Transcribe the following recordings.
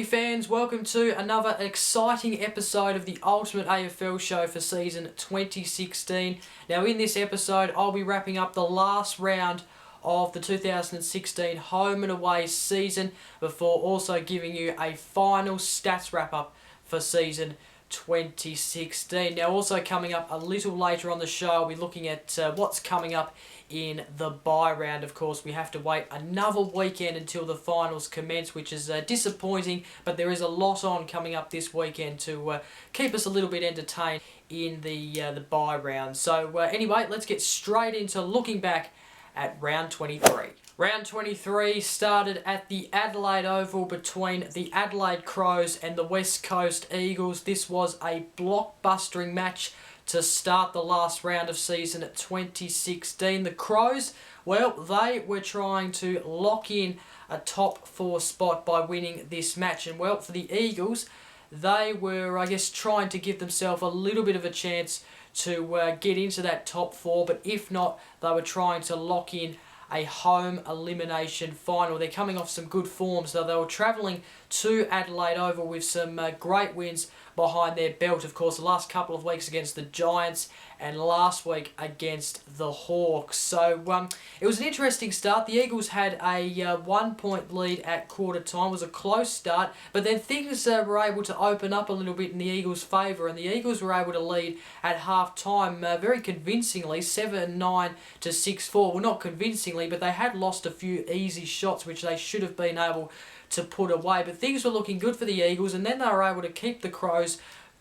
footy fans, welcome to another exciting episode of the Ultimate AFL show for season 2016. Now in this episode I'll be wrapping up the last round of the 2016 home and away season before also giving you a final stats wrap up for season 2016. Now also coming up a little later on the show, I'll be looking at what's coming up in the bye round. Of course, we have to wait another weekend until the finals commence, which is disappointing, but there is a lot on coming up this weekend to keep us a little bit entertained in the bye round. So anyway, let's get straight into looking back at round 23. Round 23 started at the Adelaide Oval between the Adelaide Crows and the West Coast Eagles. This was a blockbustering match to start the last round of season 2016. The Crows, well, they were trying to lock in a top 4 spot by winning this match. And well, for the Eagles, they were, I guess, trying to give themselves a little bit of a chance to get into that top 4. But if not, they were trying to lock in a home elimination final. They're coming off some good form, so they were travelling to Adelaide Oval with some great wins behind their belt. Of course, the last couple of weeks against the Giants and last week against the Hawks. So it was an interesting start. The Eagles had a 1 point lead at quarter time. It was a close start, but then things were able to open up a little bit in the Eagles' favour, and the Eagles were able to lead at half time very convincingly, 7-9 to 6-4. Well, not convincingly, but they had lost a few easy shots which they should have been able to put away. But things were looking good for the Eagles, and then they were able to keep the Crows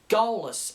goalless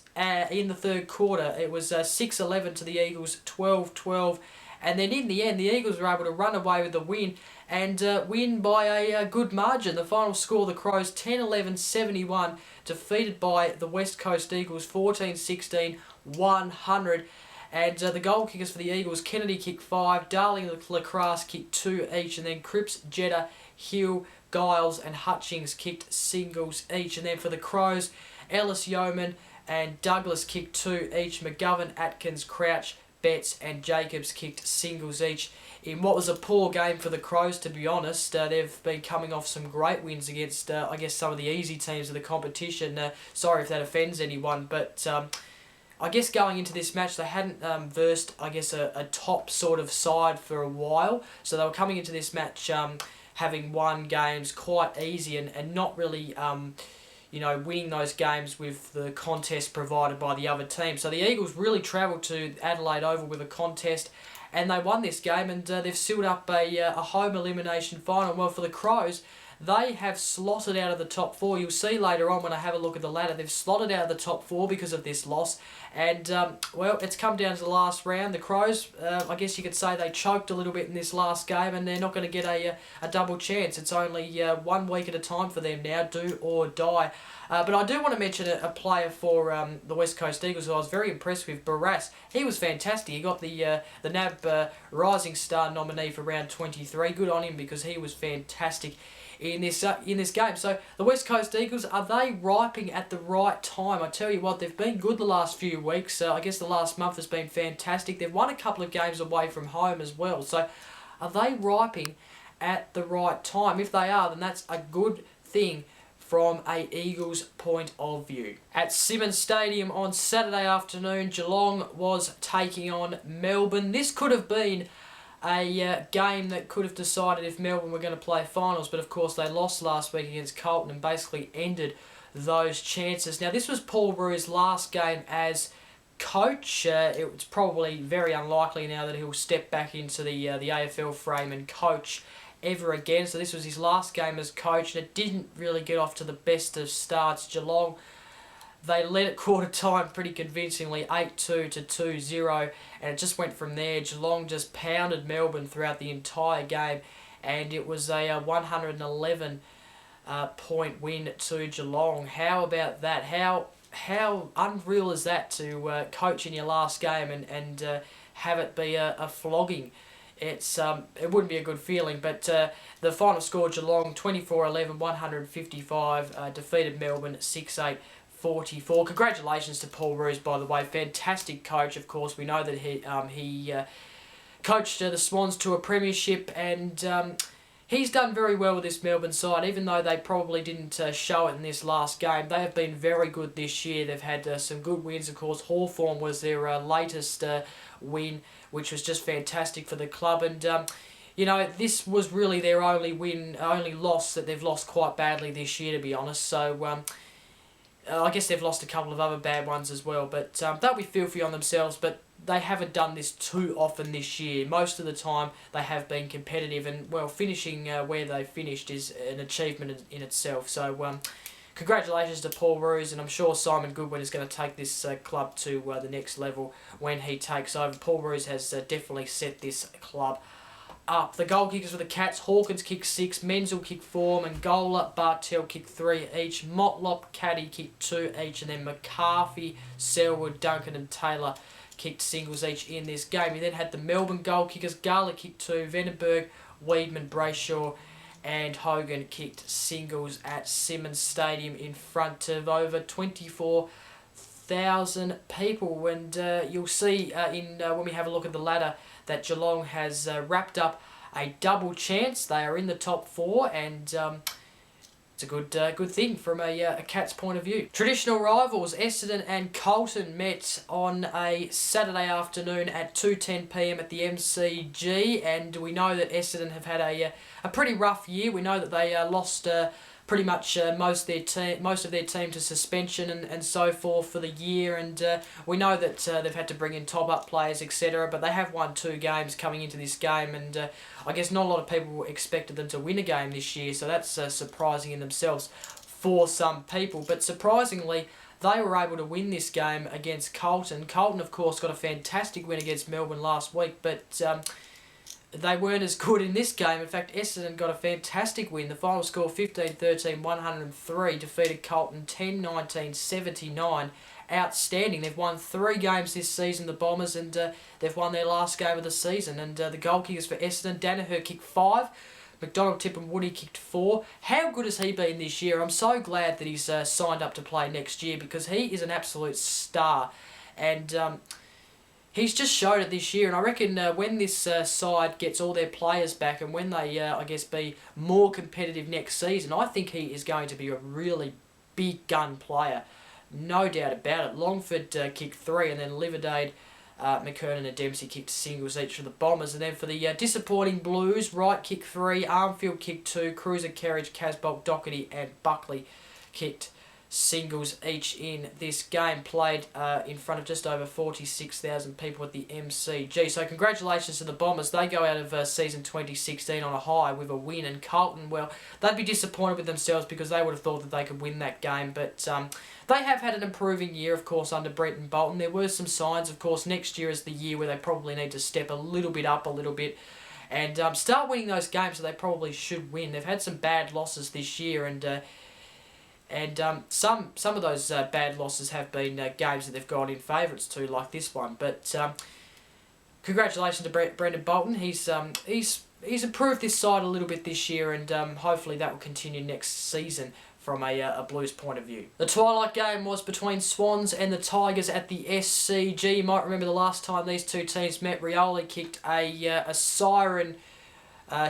in the third quarter. It was 6-11 to the Eagles, 12-12. And then in the end, the Eagles were able to run away with the win and win by a good margin. The final score, the Crows 10-11-71, defeated by the West Coast Eagles 14-16, 100. And the goal kickers for the Eagles, Kennedy kicked 5, Darling and Lacrosse kicked 2 each, and then Cripps, Jetta, Hill, Giles and Hutchings kicked singles each. And then for the Crows, Ellis Yeoman and Douglas kicked 2 each. McGovern, Atkins, Crouch, Betts and Jacobs kicked singles each. In what was a poor game for the Crows, to be honest, they've been coming off some great wins against, I guess, some of the easy teams of the competition. Sorry if that offends anyone, but I guess going into this match, they hadn't versed, I guess, a top sort of side for a while. So they were coming into this match having won games quite easy and not really, winning those games with the contest provided by the other team. So the Eagles really travelled to Adelaide Oval with a contest, and they won this game, and they've sealed up a home elimination final. Well, for the Crows, they have slotted out of the top 4. You'll see later on when I have a look at the ladder, they've slotted out of the top 4 because of this loss. And, well, it's come down to the last round. The Crows, I guess you could say they choked a little bit in this last game, and they're not going to get a double chance. It's only 1 week at a time for them now, do or die. But I do want to mention a player for the West Coast Eagles who I was very impressed with, Barras. He was fantastic. He got the NAB Rising Star nominee for round 23. Good on him because he was fantastic in this game. So the West Coast Eagles, are they ripening at the right time? I tell you what, they've been good the last few weeks. I guess the last month has been fantastic. They've won a couple of games away from home as well. So are they ripening at the right time? If they are, then that's a good thing from a Eagles point of view. At Simmons Stadium on Saturday afternoon, Geelong was taking on Melbourne. This could have been a game that could have decided if Melbourne were going to play finals, but of course they lost last week against Carlton and basically ended those chances. Now this was Paul Roos' last game as coach. It's probably very unlikely now that he'll step back into the AFL frame and coach ever again. So this was his last game as coach, and it didn't really get off to the best of starts. Geelong, they led at quarter time pretty convincingly, 8-2 to 2-0, and it just went from there. Geelong just pounded Melbourne throughout the entire game, and it was a 111 point win to Geelong. How about that? How unreal is that to coach in your last game and have it be a flogging? It wouldn't be a good feeling, but the final score, Geelong 24-11, 155, defeated Melbourne 6-8. 44. Congratulations to Paul Roos, by the way. Fantastic coach, of course. We know that he coached the Swans to a premiership, and he's done very well with this Melbourne side, even though they probably didn't show it in this last game. They have been very good this year. They've had some good wins, of course. Hawthorn was their latest win, which was just fantastic for the club. And, you know, this was really their only loss that they've lost quite badly this year, to be honest. So, I guess they've lost a couple of other bad ones as well. But they'll be filthy on themselves, but they haven't done this too often this year. Most of the time, they have been competitive, and, well, finishing where they finished is an achievement in itself. So, congratulations to Paul Roos, and I'm sure Simon Goodwin is going to take this club to the next level when he takes over. Paul Roos has definitely set this club up. The goal kickers for the Cats: Hawkins kicked 6, Menzel kicked 4, Mangola, Bartel kicked 3 each, Motlop, Caddy kicked 2 each, and then McCarthy, Selwood, Duncan and Taylor kicked singles each in this game. We then had the Melbourne goal kickers: Gala kicked 2, Vandenberg, Weedman, Brayshaw and Hogan kicked singles at Simmons Stadium in front of over 24,000 people. And you'll see when we have a look at the ladder that Geelong has wrapped up a double chance. They are in the top 4, and it's a good thing from a Cats point of view. Traditional rivals Essendon and Carlton met on a Saturday afternoon at 2:10 p.m. at the MCG, and we know that Essendon have had a pretty rough year. We know that they lost pretty much most of their team to suspension and so forth for the year, and we know that they've had to bring in top-up players, etc., but they have won 2 games coming into this game, and I guess not a lot of people expected them to win a game this year, so that's surprising in themselves for some people. But surprisingly, they were able to win this game against Carlton. Carlton, of course, got a fantastic win against Melbourne last week, but they weren't as good in this game. In fact, Essendon got a fantastic win. The final score 15-13, 103, defeated Carlton 10-19, 79. Outstanding. They've won 3 games this season, the Bombers, and they've won their last game of the season. And the goal kickers for Essendon: Danaher kicked 5, McDonald, Tip and Woody kicked 4. How good has he been this year? I'm so glad that he's signed up to play next year, because he is an absolute star. And he's just showed it this year, and I reckon when this side gets all their players back, and when they, I guess, be more competitive next season, I think he is going to be a really big gun player. No doubt about it. Longford kicked 3, and then Liverdade, McKernan and Dempsey kicked singles each for the Bombers. And then for the disappointing Blues, Wright kicked 3, Armfield kicked 2, Cruiser, Kerridge, Casbolt, Doherty and Buckley kicked singles each in this game, played in front of just over 46,000 people at the MCG. So congratulations to the Bombers. They go out of season 2016 on a high with a win, and Carlton, well, they'd be disappointed with themselves because they would have thought that they could win that game, but they have had an improving year, of course, under Brenton Bolton. There were some signs, of course. Next year is the year where they probably need to step a little bit up and start winning those games that they probably should win. They've had some bad losses this year, and some of those bad losses have been games that they've gone in favourites to, like this one. But congratulations to Brendan Bolton. He's improved this side a little bit this year, and hopefully that will continue next season from a Blues point of view. The twilight game was between Swans and the Tigers at the SCG. You might remember the last time these two teams met, Rioli kicked a siren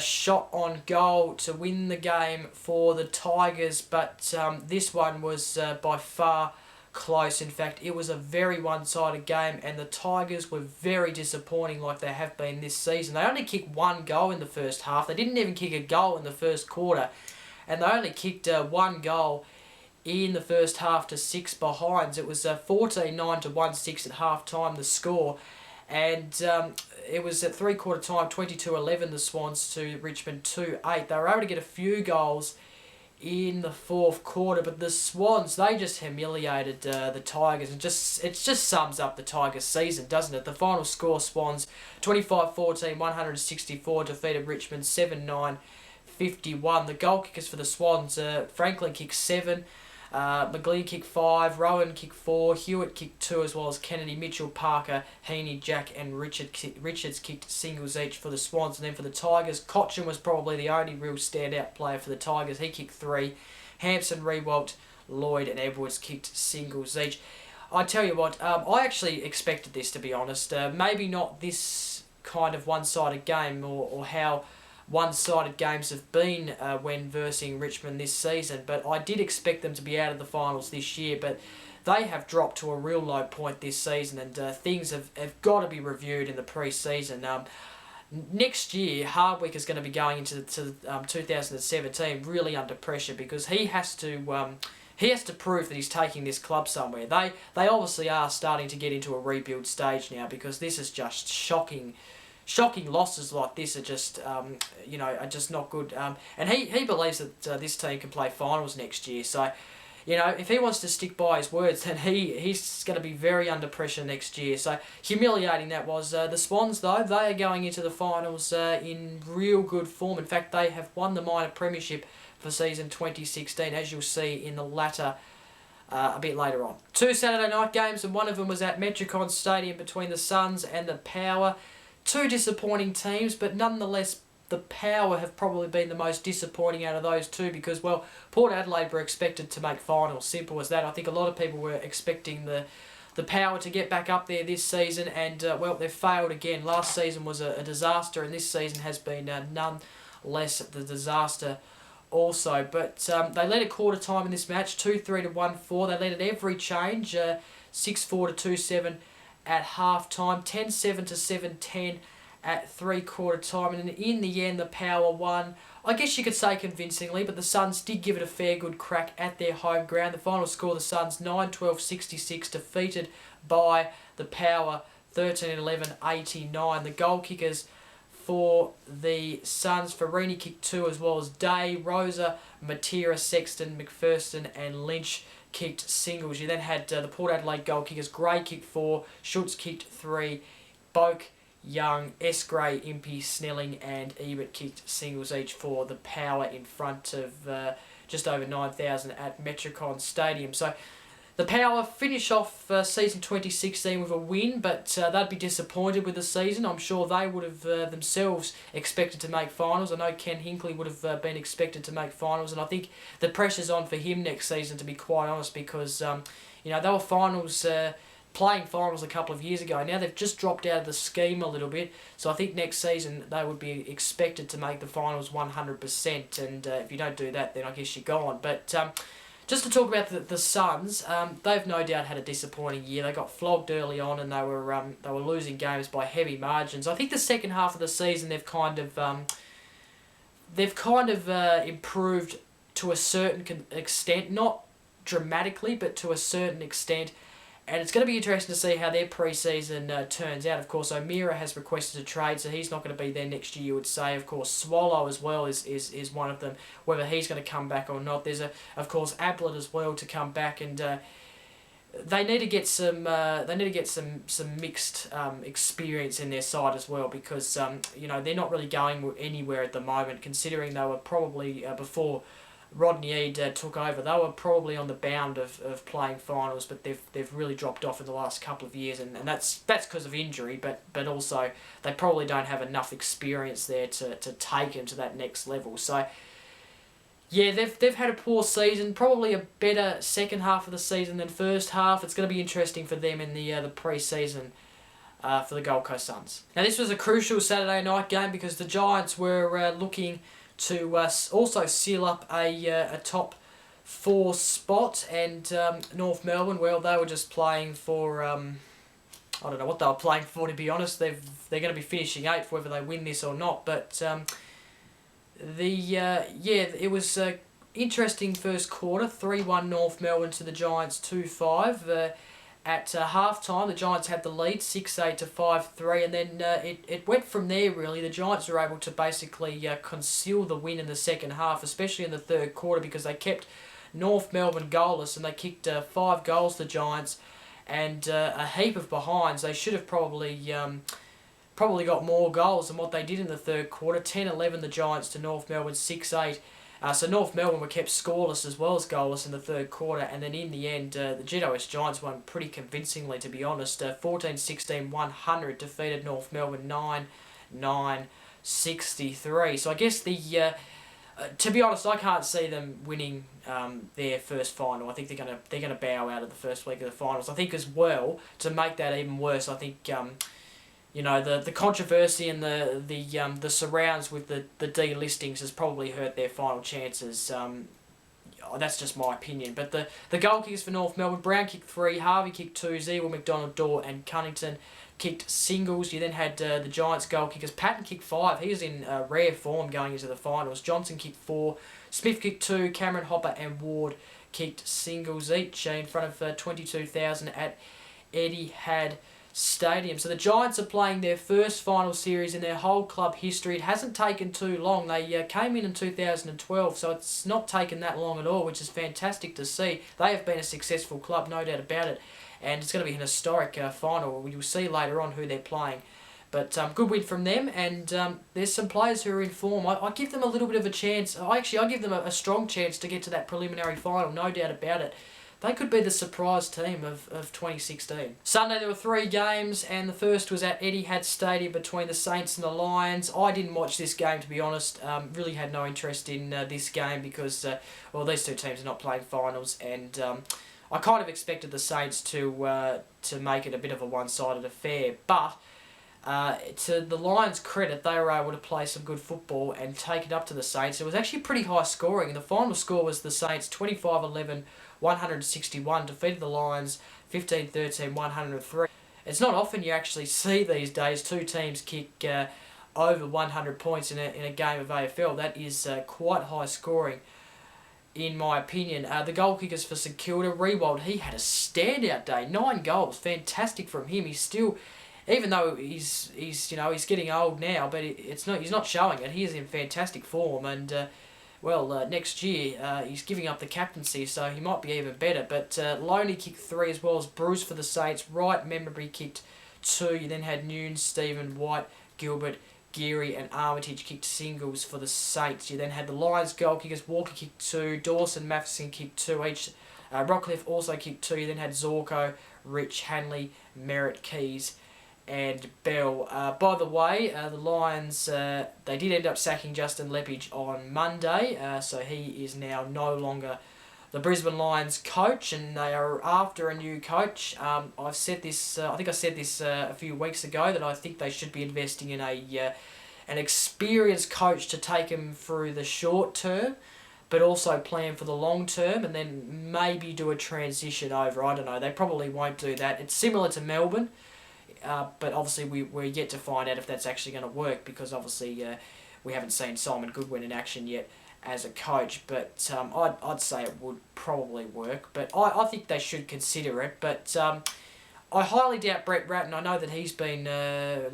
shot on goal to win the game for the Tigers, but this one was by far close. In fact, it was a very one-sided game, and the Tigers were very disappointing, like they have been this season. They only kicked 1 goal in the first half. They didn't even kick a goal in the first quarter, and they only kicked 1 goal in the first half to 6 behinds. It was 14-9 to 1-6 at half-time, the score. And it was at three-quarter time, 22-11, the Swans to Richmond 2-8. They were able to get a few goals in the fourth quarter, but the Swans, they just humiliated the Tigers, and it just sums up the Tigers' season, doesn't it? The final score, Swans 25-14, 164, defeated Richmond 7-9, 51. The goal kickers for the Swans, Franklin kicked 7, McGlee kicked 5, Rowan kicked 4, Hewitt kicked 2, as well as Kennedy, Mitchell, Parker, Heaney, Jack and Richards kicked singles each for the Swans. And then for the Tigers, Cochin was probably the only real standout player for the Tigers. He kicked 3, Hampson, Rewalt, Lloyd and Edwards kicked singles each. I tell you what, I actually expected this, to be honest. Maybe not this kind of one-sided game, or how one-sided games have been when versing Richmond this season, but I did expect them to be out of the finals this year, but they have dropped to a real low point this season, and things have got to be reviewed in the pre-season. Next year, Hardwick is going to be going into 2017 really under pressure, because he has to prove that he's taking this club somewhere. They obviously are starting to get into a rebuild stage now, because this is just shocking losses like this are just are just not good. And he believes that this team can play finals next year. So, if he wants to stick by his words, then he's going to be very under pressure next year. So humiliating that was. The Swans, though, they are going into the finals in real good form. In fact, they have won the minor premiership for season 2016, as you'll see in the latter a bit later on. 2 Saturday night games, and one of them was at Metricon Stadium between the Suns and the Power. 2 disappointing teams, but nonetheless, the Power have probably been the most disappointing out of those two, because, well, Port Adelaide were expected to make finals. Simple as that. I think a lot of people were expecting the Power to get back up there this season, and, well, they've failed again. Last season was a disaster, and this season has been none less the disaster also. But they led at quarter time in this match, 2-3 to 1-4. They led at every change, 6-4 to 2-7 at half time, 10-7 to 7-10 at three-quarter time, and in the end the Power won, I guess you could say convincingly, but the Suns did give it a fair good crack at their home ground. The final score, the Suns 9-12-66, defeated by the Power 13-11-89. The goal kickers for the Suns, Farini kicked 2, as well as Day, Rosa, Matera, Sexton, McPherson and Lynch kicked singles. You then had the Port Adelaide goal kickers. Gray kicked 4, Schultz kicked 3, Boak, Young, S. Gray, Impey, Snelling and Ebert kicked singles each for the Power in front of just over 9,000 at Metricon Stadium. So the Power finish off season 2016 with a win, but they'd be disappointed with the season. I'm sure they would have themselves expected to make finals. I know Ken Hinkley would have been expected to make finals, and I think the pressure's on for him next season, to be quite honest, because they were playing finals a couple of years ago. Now they've just dropped out of the scheme a little bit, so I think next season they would be expected to make the finals 100%, and if you don't do that, then I guess you're gone. But just to talk about the Suns, they've no doubt had a disappointing year. They got flogged early on, and they were losing games by heavy margins. I think the second half of the season they've kind of improved to a certain extent, not dramatically, but to a certain extent. And it's going to be interesting to see how their pre-season turns out. Of course, O'Meara has requested a trade, so he's not going to be there next year, you would say. Of course, Swallow as well is one of them, whether he's going to come back or not. There's, of course, Ablett as well to come back, and they need to get some mixed experience in their side as well, because they're not really going anywhere at the moment, considering they were probably before Rodney Eade took over, they were probably on the bound of playing finals, but they've really dropped off in the last couple of years, and that's because of injury, but also they probably don't have enough experience there to take them to that next level. So yeah, they've had a poor season, probably a better second half of the season than first half. It's going to be interesting for them in the pre-season for the Gold Coast Suns. Now this was a crucial Saturday night game, because the Giants were looking to also seal up a top 4 spot, and North Melbourne, well, they were just playing for I don't know what they were playing for, to be honest. They're going to be finishing 8th whether they win this or not, but it was an interesting first quarter. 3-1 North Melbourne to the Giants 2-5. At half-time, the Giants had the lead, 6-8 to 5-3, and then it went from there, really. The Giants were able to basically conceal the win in the second half, especially in the third quarter, because they kept North Melbourne goalless, and they kicked 5 goals, the Giants, and a heap of behinds. They should have probably got more goals than what they did in the third quarter. 10-11 the Giants to North Melbourne, 6-8. So North Melbourne were kept scoreless as well as goalless in the third quarter, and then in the end, the GWS Giants won pretty convincingly, to be honest. 14-16, 100, defeated North Melbourne 9-63. So I guess to be honest, I can't see them winning their first final. I think they're gonna bow out of the first week of the finals. I think as well, to make that even worse, I think you know, the controversy and the surrounds with the delistings has probably hurt their final chances. That's just my opinion. But the goal kickers for North Melbourne: Brown kicked 3, Harvey kicked 2, Zewell, McDonald, Dorr and Cunnington kicked singles. You then had the Giants goal kickers. Patton kicked 5. He was in rare form going into the finals. Johnson kicked 4, Smith kicked 2, Cameron, Hopper and Ward kicked singles each in front of 22,000 at Etihad Stadium. So the Giants are playing their first final series in their whole club history. It hasn't taken too long. They came in 2012, so it's not taken that long at all, which is fantastic to see. They have been a successful club, no doubt about it, and it's going to be an historic final. You'll see later on who they're playing. But good win from them, and there's some players who are in form. I give them a little bit of a chance. I give them a strong chance to get to that preliminary final, no doubt about it. They could be the surprise team of 2016. Sunday there were 3 games, and the first was at Etihad Stadium between the Saints and the Lions. I didn't watch this game, to be honest. Really had no interest in this game because, well, these two teams are not playing finals, and I kind of expected the Saints to make it a bit of a one-sided affair. But to the Lions' credit, they were able to play some good football and take it up to the Saints. It was actually pretty high scoring. The final score was the Saints 25-11, 161, defeated the Lions 15-13, 103. It's not often you actually see these days two teams kick over 100 points in a game of AFL. That is quite high scoring, in my opinion. The goal kickers for St Kilda, Rewald, he had a standout day. 9 goals, fantastic from him. He's still, even though he's getting old now, but he's not showing it. He is in fantastic form, and next year he's giving up the captaincy, so he might be even better. But Loney kicked 3 as well as Bruce for the Saints. Wright, Memberbury kicked 2. You then had Nunes, Stephen, White, Gilbert, Geary and Armitage kicked singles for the Saints. You then had the Lions goal kickers. Walker kicked 2, Dawson, Matheson kicked 2 each. Rockcliffe also kicked 2. You then had Zorko, Rich, Hanley, Merritt, Keys and Bell. By the way, the Lions, they did end up sacking Justin Lepage on Monday, so he is now no longer the Brisbane Lions coach, and they are after a new coach. I've said this, I think I said this a few weeks ago, that I think they should be investing in an experienced coach to take them through the short term, but also plan for the long term, and then maybe do a transition over. I don't know, they probably won't do that. It's similar to Melbourne, but obviously we're yet to find out if that's actually going to work, because obviously we haven't seen Simon Goodwin in action yet as a coach, but I'd say it would probably work, but I think they should consider it. But I highly doubt Brett Ratton. I know that he's been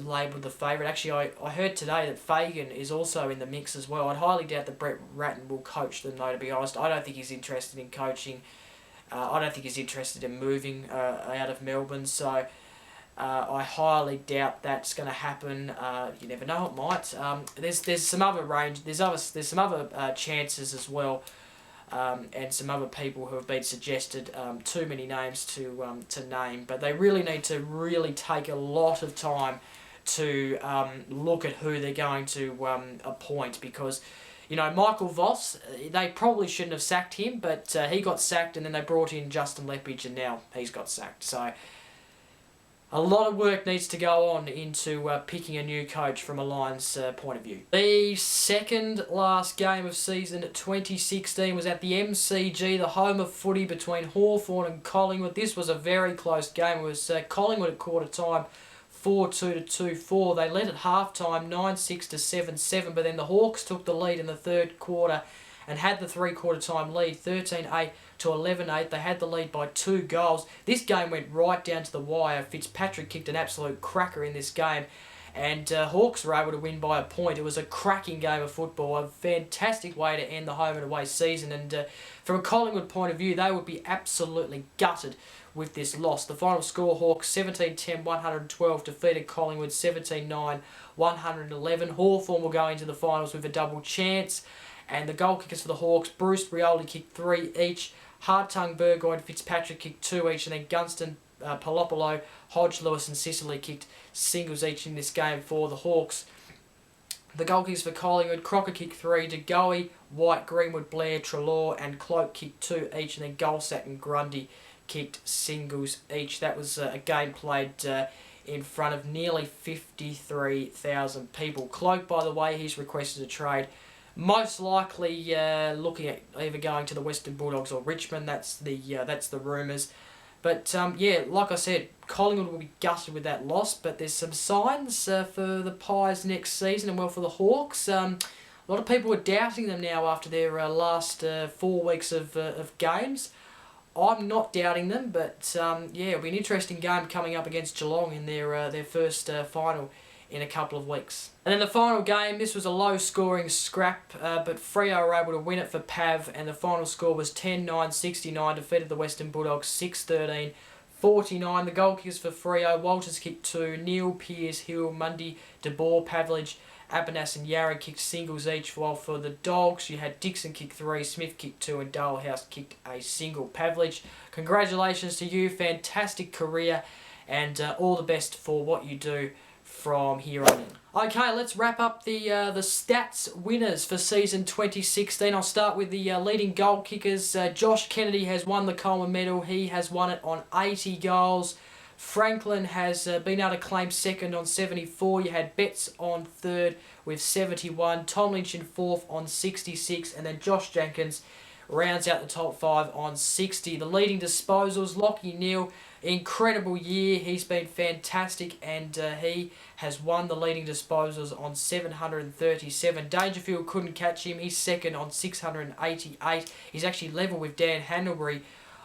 labelled the favourite. Actually, I heard today that Fagan is also in the mix as well. I'd highly doubt that Brett Ratton will coach them, though, to be honest. I don't think he's interested in coaching. I don't think he's interested in moving out of Melbourne, so I highly doubt that's going to happen. You never know, it might. There's some other range. There's some other chances as well, and some other people who have been suggested. Too many names to name, but they really need to take a lot of time to look at who they're going to appoint, because Michael Voss, they probably shouldn't have sacked him, but he got sacked, and then they brought in Justin Lepage, and now he's got sacked. So a lot of work needs to go on into picking a new coach from a Lions point of view. The second last game of season 2016 was at the MCG, the home of footy, between Hawthorn and Collingwood. This was a very close game. It was Collingwood at quarter time, 4-2 to 2-4. They led at half time, 9-6 to 7-7, but then the Hawks took the lead in the third quarter and had the three-quarter time lead, 13-8 to 11-8. They had the lead by 2 goals. This game went right down to the wire. Fitzpatrick kicked an absolute cracker in this game, and Hawks were able to win by a point. It was a cracking game of football, a fantastic way to end the home and away season, and from a Collingwood point of view, they would be absolutely gutted with this loss. The final score: Hawks 17-10, 112, defeated Collingwood 17-9, 111. Hawthorn will go into the finals with a double chance. And the goal kickers for the Hawks: Bruce, Rioli kicked 3 each, Hartung, Burgoyne, Fitzpatrick kicked 2 each, and then Gunston, Palopolo, Hodge, Lewis and Sicily kicked singles each in this game for the Hawks. The goal kickers for Collingwood: Crocker kicked 3, DeGoey, White, Greenwood, Blair, Treloar and Cloak kicked 2 each, and then Golsat and Grundy kicked singles each. That was a game played in front of nearly 53,000 people. Cloak, by the way, he's requested a trade. Most likely looking at either going to the Western Bulldogs or Richmond. That's the rumours. But yeah, like I said, Collingwood will be gutted with that loss. But there's some signs for the Pies next season, and well for the Hawks. A lot of people are doubting them now after their last 4 weeks of games. I'm not doubting them, but yeah, it'll be an interesting game coming up against Geelong in their first final in a couple of weeks. And then the final game, this was a low-scoring scrap, but Freo were able to win it for Pav, and the final score was 10-9-69, defeated the Western Bulldogs 6-13-49. The goal kickers for Freo, Walters kicked 2, Neil, Pearce, Hill, Mundy, De Boer, Pavlich, Abernas and Yarra kicked singles each, while for the Dogs you had Dixon kick 3, Smith kicked 2 and Dalehouse kicked a single. Pavlich, congratulations to you, fantastic career, and all the best for what you do from here on in. Okay, let's wrap up the stats winners for season 2016. I'll start with the leading goal kickers. Josh Kennedy has won the Coleman medal. He has won it on 80 goals. Franklin has been able to claim second on 74. You had Betts on third with 71. Tom Lynch in fourth on 66. And then Josh Jenkins rounds out the top 5 on 60. The leading disposals, Lachie Neale, incredible year. He's been fantastic, and he has won the leading disposals on 737. Dangerfield couldn't catch him. He's second on 688. He's actually level with Dan Handlebury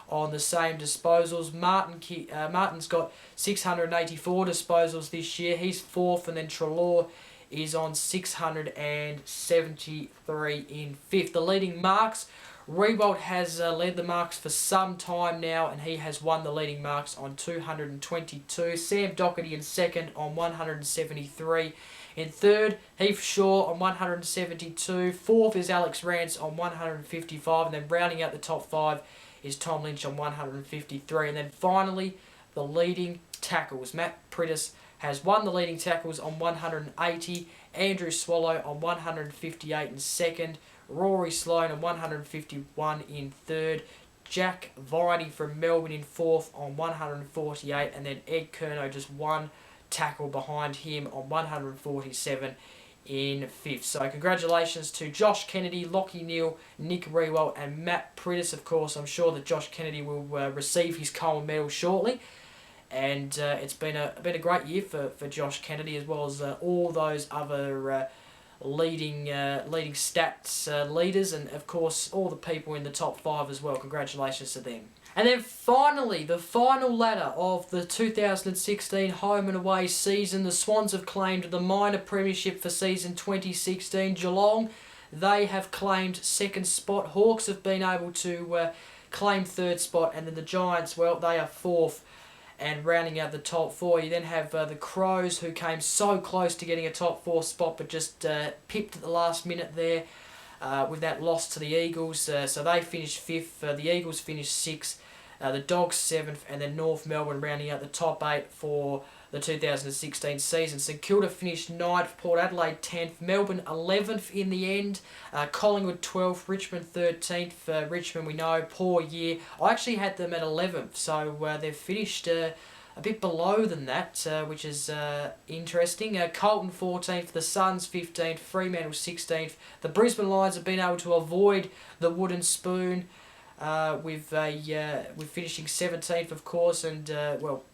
on the same disposals. Martin's got 684 disposals this year. He's fourth, and then Treloar is on 673 in fifth. The leading marks, Riewoldt has led the marks for some time now, and he has won the leading marks on 222. Sam Doherty in second on 173. In third, Heath Shaw on 172. Fourth is Alex Rance on 155. And then rounding out the top 5 is Tom Lynch on 153. And then finally, the leading tackles. Matt Prittis has won the leading tackles on 180. Andrew Swallow on 158 in second. Rory Sloane on 151 in third. Jack Viney from Melbourne in fourth on 148. And then Ed Curnow just one tackle behind him on 147 in fifth. So congratulations to Josh Kennedy, Lachie Neale, Nick Riewoldt and Matt Prittis. Of course, I'm sure that Josh Kennedy will receive his Coleman medal shortly. And it's been a great year for Josh Kennedy, as well as all those other leading stats leaders, and of course all the people in the top 5 as well. Congratulations to them. And then finally, the final ladder of the 2016 home and away season. The Swans have claimed the minor premiership for season 2016. Geelong, they have claimed second spot. Hawks have been able to claim third spot, and then the Giants, well, they are fourth. And rounding out the top 4, you then have the Crows, who came so close to getting a top 4 spot, but just pipped at the last minute there with that loss to the Eagles. So they finished 5th, the Eagles finished 6th, the Dogs 7th, and then North Melbourne rounding out the top 8 for the 2016 season. St Kilda finished 9th, Port Adelaide 10th, Melbourne 11th in the end, Collingwood 12th, Richmond 13th. Richmond, we know, poor year. I actually had them at 11th, so they've finished a bit below than that, which is interesting. Carlton 14th, the Suns 15th, Fremantle 16th. The Brisbane Lions have been able to avoid the wooden spoon with finishing 17th, of course, and well,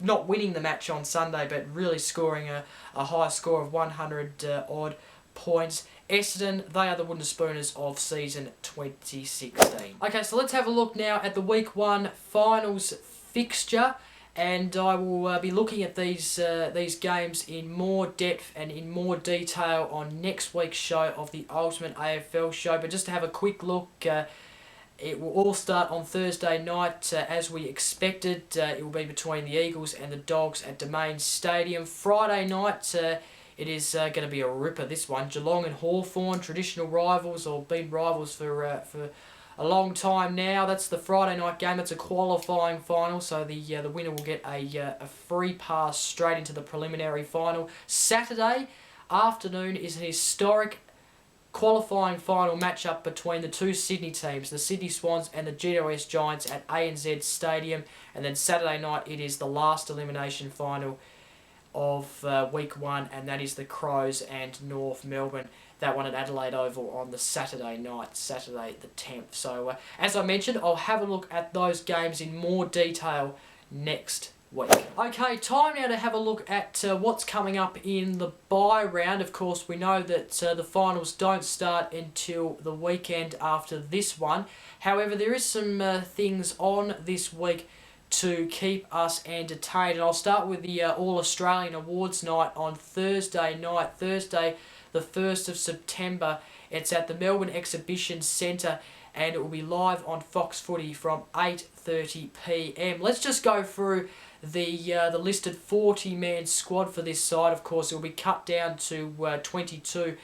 not winning the match on Sunday, but really scoring a high score of 100 odd points. Essendon, they are the wooden spooners of season 2016. Okay, so let's have a look now at the Week 1 finals fixture, and I will be looking at these games in more depth and in more detail on next week's show of the Ultimate AFL Show. But just to have a quick look, it will all start on Thursday night, as we expected. It will be between the Eagles and the Dogs at Domain Stadium. Friday night, it is going to be a ripper, this one. Geelong and Hawthorn, traditional rivals, or been rivals for a long time now. That's the Friday night game. It's a qualifying final, so the winner will get a free pass straight into the preliminary final. Saturday afternoon is an historic qualifying final matchup between the two Sydney teams, the Sydney Swans and the GWS Giants at ANZ Stadium. And then Saturday night, it is the last elimination final of week 1, and that is the Crows and North Melbourne. That one at Adelaide Oval on the Saturday night, Saturday the 10th. So, as I mentioned, I'll have a look at those games in more detail next week. Okay, time now to have a look at what's coming up in the bye round. Of course, we know that the finals don't start until the weekend after this one. However, there is some things on this week to keep us entertained. And I'll start with the All-Australian Awards night on Thursday night, Thursday the 1st of September. It's at the Melbourne Exhibition Centre, and it will be live on Fox Footy from 8:30 p.m. Let's just go through the listed 40-man squad for this side. Of course, it will be cut down to 22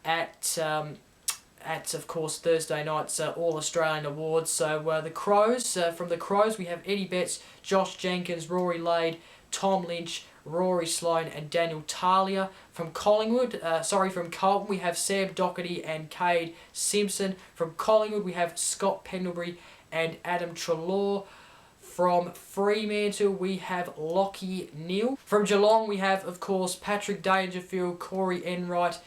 at of course Thursday night's All-Australian Awards. So the Crows, from the Crows we have Eddie Betts, Josh Jenkins, Rory Lade, Tom Lynch, Rory Sloane and Daniel Talia. From from Carlton we have Sam Doherty and Cade Simpson. From Collingwood we have Scott Pendlebury and Adam Treloar. From Fremantle we have Lockie Neal. From Geelong we have, of course, Patrick Dangerfield, Corey Enright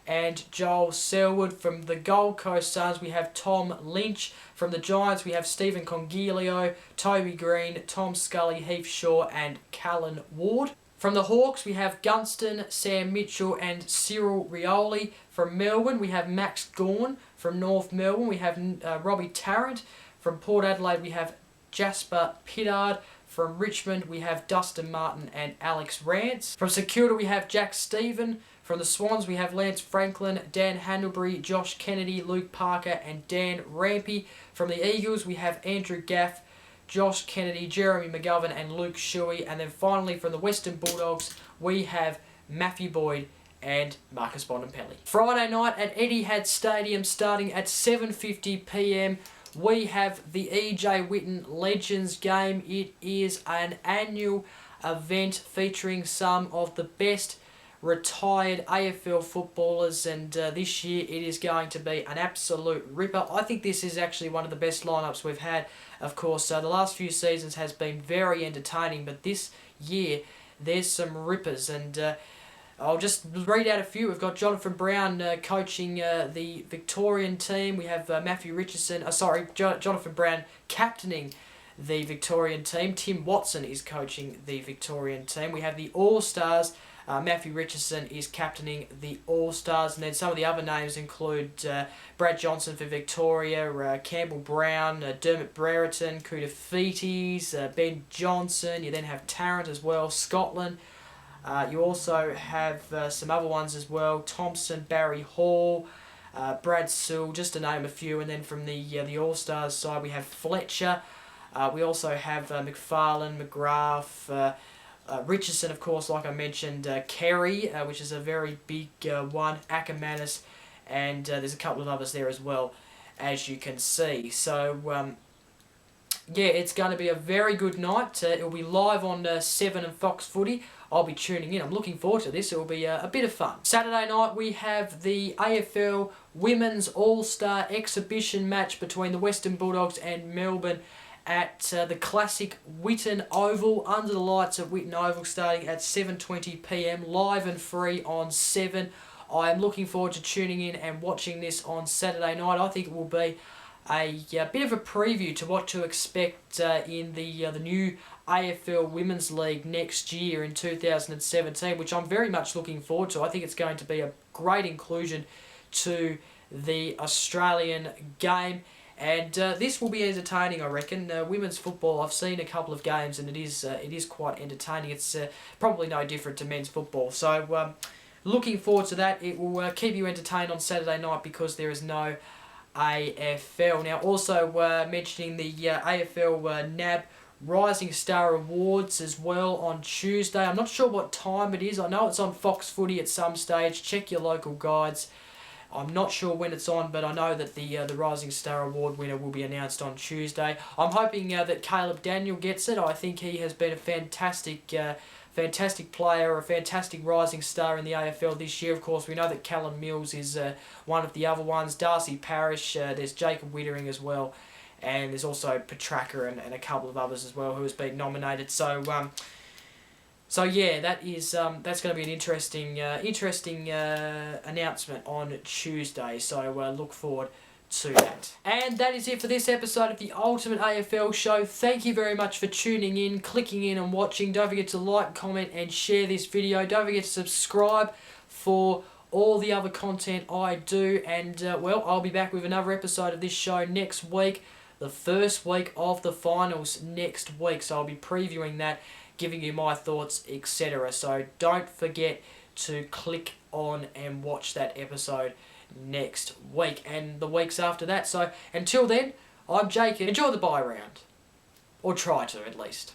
and Joel Selwood. From the Gold Coast Suns we have Tom Lynch. From the Giants we have Stephen Congilio, Toby Green, Tom Scully, Heath Shaw and Callan Ward. From the Hawks we have Gunston, Sam Mitchell and Cyril Rioli. From Melbourne we have Max Gawn. From North Melbourne we have Robbie Tarrant. From Port Adelaide we have Jasper Pittard. From Richmond we have Dustin Martin and Alex Rance. From St Kilda we have Jack Stephen. From the Swans we have Lance Franklin, Dan Handlebury, Josh Kennedy, Luke Parker and Dan Rampy. From the Eagles we have Andrew Gaff, Josh Kennedy, Jeremy McGovern and Luke Shuey. And then finally from the Western Bulldogs we have Matthew Boyd and Marcus Bontempelli. Friday night at Etihad Stadium starting at 7:50 p.m. we have the EJ Whitten Legends Game. It is an annual event featuring some of the best retired AFL footballers, and this year it is going to be an absolute ripper. I think this is actually one of the best lineups we've had. Of course, the last few seasons has been very entertaining, but this year there's some rippers, and I'll just read out a few. We've got Jonathan Brown coaching the Victorian team. We have Matthew Richardson, Jonathan Brown captaining the Victorian team. Tim Watson is coaching the Victorian team. We have the All-Stars. Matthew Richardson is captaining the All-Stars. And then some of the other names include Brad Johnson for Victoria, Campbell Brown, Dermot Brereton, Kuda Feeties, Ben Johnson. You then have Tarrant as well, Scotland. You also have some other ones as well, Thompson, Barry Hall, Brad Sewell, just to name a few. And then from the All-Stars side we have Fletcher. We also have McFarlane, McGrath, Richardson, of course, like I mentioned, Kerry, which is a very big one, Ackermanis, and there's a couple of others there as well, as you can see. So, yeah, it's going to be a very good night. It will be live on 7 and Fox Footy. I'll be tuning in. I'm looking forward to this. It will be a bit of fun. Saturday night we have the AFL Women's All-Star Exhibition match between the Western Bulldogs and Melbourne at the classic Whitten Oval, under the lights at Whitten Oval, starting at 7:20 p.m, live and free on 7. I am looking forward to tuning in and watching this on Saturday night. I think it will be a bit of a preview to what to expect in the new AFL Women's League next year in 2017, which I'm very much looking forward to. I think it's going to be a great inclusion to the Australian game. And this will be entertaining, I reckon. Women's football, I've seen a couple of games, and it is quite entertaining. It's probably no different to men's football. So looking forward to that. It will keep you entertained on Saturday night because there is no AFL. Now, also mentioning the AFL NAB Rising Star Awards as well on Tuesday. I'm not sure what time it is. I know it's on Fox Footy at some stage. Check your local guides. I'm not sure when it's on, but I know that the Rising Star Award winner will be announced on Tuesday. I'm hoping that Caleb Daniel gets it. I think he has been a fantastic player, a fantastic rising star in the AFL this year. Of course, we know that Callum Mills is one of the other ones. Darcy Parish, there's Jacob Wittering as well, and there's also Petraka and a couple of others as well who has been nominated. So, So yeah, that's going to be an interesting announcement on Tuesday. So look forward to that. And that is it for this episode of the Ultimate AFL Show. Thank you very much for tuning in, clicking in and watching. Don't forget to like, comment and share this video. Don't forget to subscribe for all the other content I do. And I'll be back with another episode of this show next week. The first week of the finals next week. So I'll be previewing that, giving you my thoughts, etc. So don't forget to click on and watch that episode next week and the weeks after that. So until then, I'm Jacob. Enjoy the bye round. Or try to, at least.